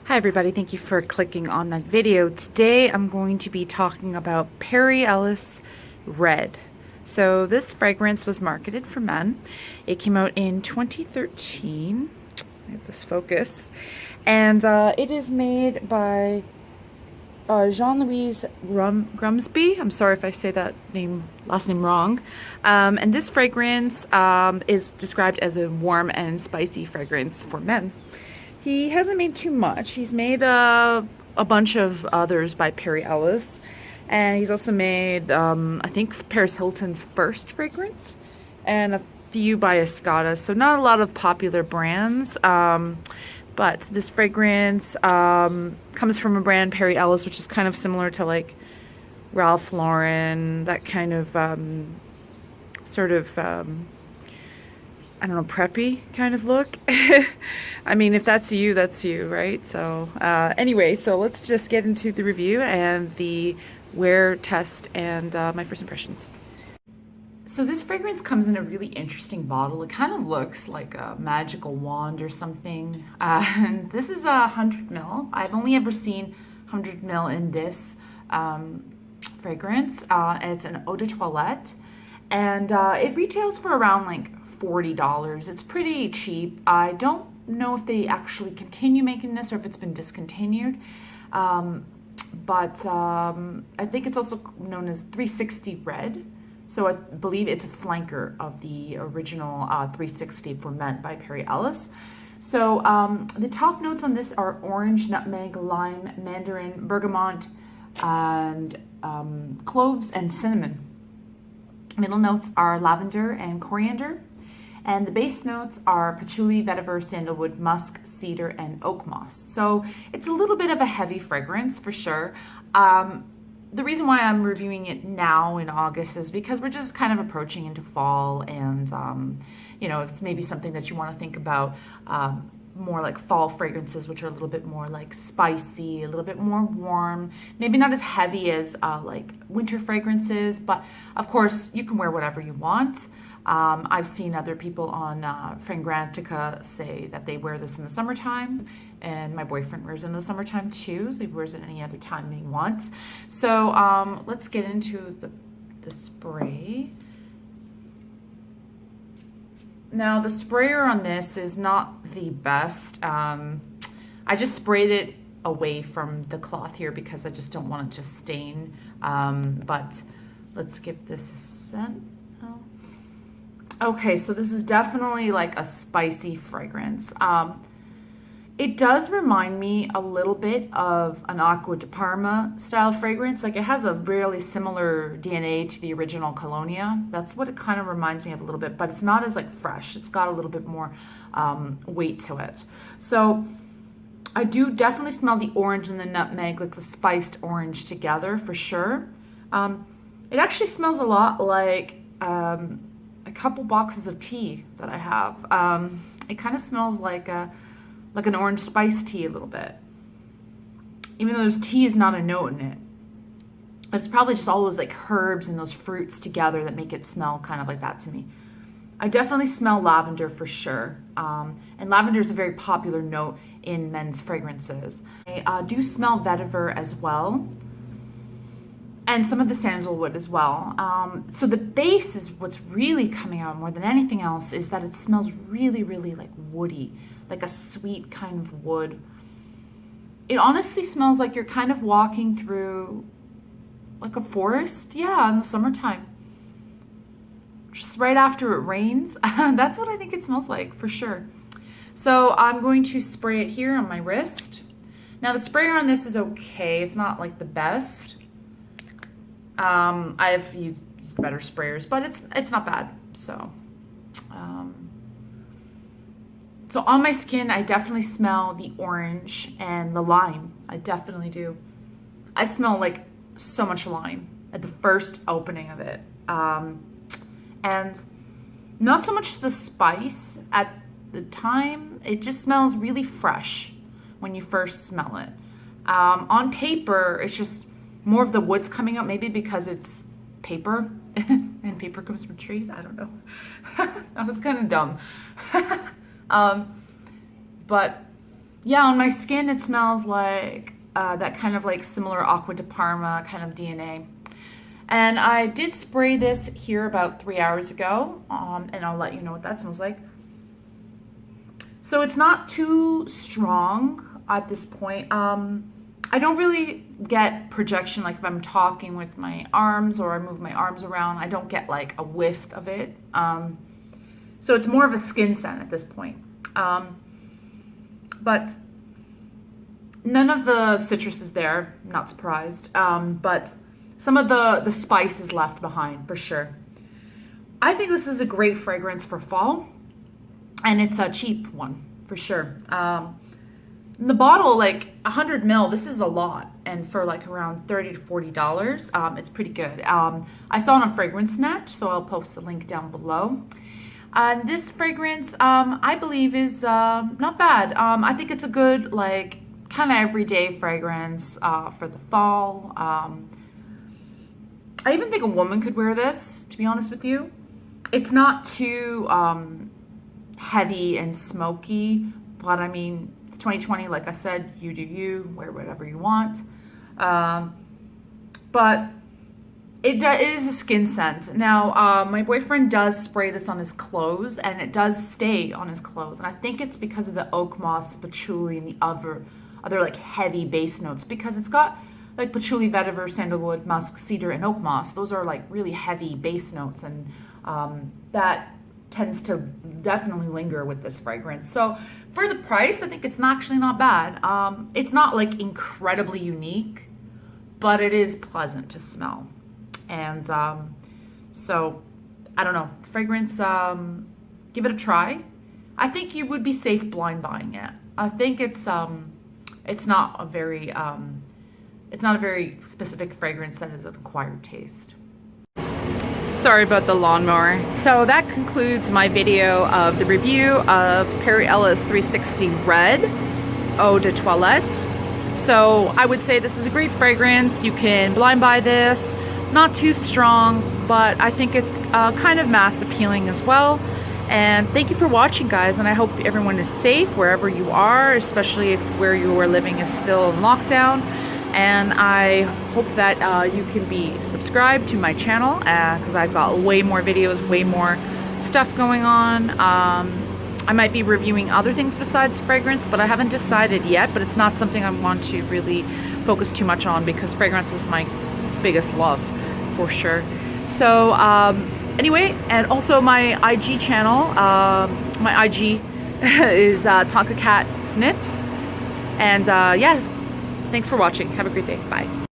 Hi everybody, thank you for clicking on that video. Today I'm going to be talking about Perry Ellis Red. So this fragrance was marketed for men. It came out in 2013. I have this focus. And it is made by Jean-Louis Grumsby. I'm sorry if I say that last name wrong. And this fragrance is described as a warm and spicy fragrance for men. He hasn't made too much. He's made a bunch of others by Perry Ellis. And he's also made, I think, Paris Hilton's first fragrance. And a few by Escada. So not a lot of popular brands. But this fragrance comes from a brand, Perry Ellis, which is kind of similar to like Ralph Lauren. That kind of I don't know, preppy kind of look. I mean, if that's you, right? So anyway, so let's just get into the review and the wear test and my first impressions. So this fragrance comes in a really interesting bottle. It kind of looks like a magical wand or something. And this is 100 ml. I've only ever seen 100 ml in this fragrance. It's an eau de toilette. And it retails for around like $40. It's pretty cheap. I don't know if they actually continue making this or if it's been discontinued. But I think it's also known as 360 Red. So I believe it's a flanker of the original 360 for Men by Perry Ellis. So the top notes on this are orange, nutmeg, lime, mandarin, bergamot, and cloves and cinnamon. Middle notes are lavender and coriander. And the base notes are patchouli, vetiver, sandalwood, musk, cedar, and oak moss. So it's a little bit of a heavy fragrance for sure. The reason why I'm reviewing it now in August is because we're just kind of approaching into fall, and you know, it's maybe something that you want to think about more like fall fragrances, which are a little bit more like spicy, a little bit more warm, maybe not as heavy as like winter fragrances, but of course you can wear whatever you want. I've seen other people on FragranceNet say that they wear this in the summertime, and my boyfriend wears it in the summertime too, so he wears it any other time he wants. So let's get into the spray. Now the sprayer on this is not the best. I just sprayed it away from the cloth here because I just don't want it to stain, but let's give this a scent. Okay, so this is definitely like a spicy fragrance. It does remind me a little bit of an Acqua di Parma style fragrance. Like it has a really similar DNA to the original Colonia. That's what it kind of reminds me of a little bit, but it's not as like fresh. It's got a little bit more weight to it. So I do definitely smell the orange and the nutmeg, like the spiced orange together for sure. It actually smells a lot like a couple boxes of tea that I have. It kind of smells like an orange spice tea a little bit. Even though there's tea is not a note in it. It's probably just all those like herbs and those fruits together that make it smell kind of like that to me. I definitely smell lavender for sure. And lavender is a very popular note in men's fragrances. I do smell vetiver as well. And some of the sandalwood as well. So the base is what's really coming out more than anything else, is that it smells really, really like woody, like a sweet kind of wood. It honestly smells like you're kind of walking through like a forest, yeah, in the summertime. Just right after it rains. That's what I think it smells like for sure. So I'm going to spray it here on my wrist. Now the sprayer on this is okay. It's not like the best. I've used better sprayers, but it's not bad. So, so on my skin, I definitely smell the orange and the lime. I definitely do. I smell like so much lime at the first opening of it, and not so much the spice at the time. It just smells really fresh when you first smell it. On paper, it's just more of the woods coming out, maybe because it's paper and paper comes from trees. I don't know. That was kind of dumb. But Yeah, on my skin it smells like that kind of like similar Aqua de Parma kind of DNA. And I did spray this here about 3 hours ago, and I'll let you know what that smells like. So it's not too strong at this point. I don't really get projection, like if I'm talking with my arms or I move my arms around, I don't get like a whiff of it. So it's more of a skin scent at this point. But none of the citrus is there, I'm not surprised. But some of the spice is left behind for sure. I think this is a great fragrance for fall, and it's a cheap one for sure. In the bottle, like 100 ml, this is a lot, and for like around $30 to $40, it's pretty good. I saw it on FragranceNet, so I'll post the link down below. This fragrance, I believe, is not bad. I think it's a good, like, kind of everyday fragrance for the fall. I even think a woman could wear this, to be honest with you. It's not too heavy and smoky, but I mean, it's 2020, like I said, you do you, wear whatever you want. But it is a skin scent. Now, my boyfriend does spray this on his clothes, and it does stay on his clothes. And I think it's because of the oak moss, the patchouli, and the other like heavy base notes, because it's got like patchouli, vetiver, sandalwood, musk, cedar, and oak moss. Those are like really heavy base notes, and that tends to definitely linger with this fragrance. So for the price, I think it's actually not bad. It's not like incredibly unique, but it is pleasant to smell. And so I don't know, fragrance, give it a try. I think you would be safe blind buying it. I think it's not a very specific fragrance that is an acquired taste. Sorry about the lawnmower. So that concludes my video of the review of Perry Ellis 360 Red Eau de Toilette. So I would say this is a great fragrance. You can blind buy this. Not too strong, but I think it's kind of mass appealing as well. And thank you for watching, guys, and I hope everyone is safe wherever you are, especially if where you are living is still in lockdown. And I hope that you can be subscribed to my channel, because I've got way more videos, way more stuff going on. I might be reviewing other things besides fragrance, but I haven't decided yet, but it's not something I want to really focus too much on, because fragrance is my biggest love for sure. So anyway, and also my IG channel, my IG is tonkacatsniffs. And yes, thanks for watching. Have a great day. Bye.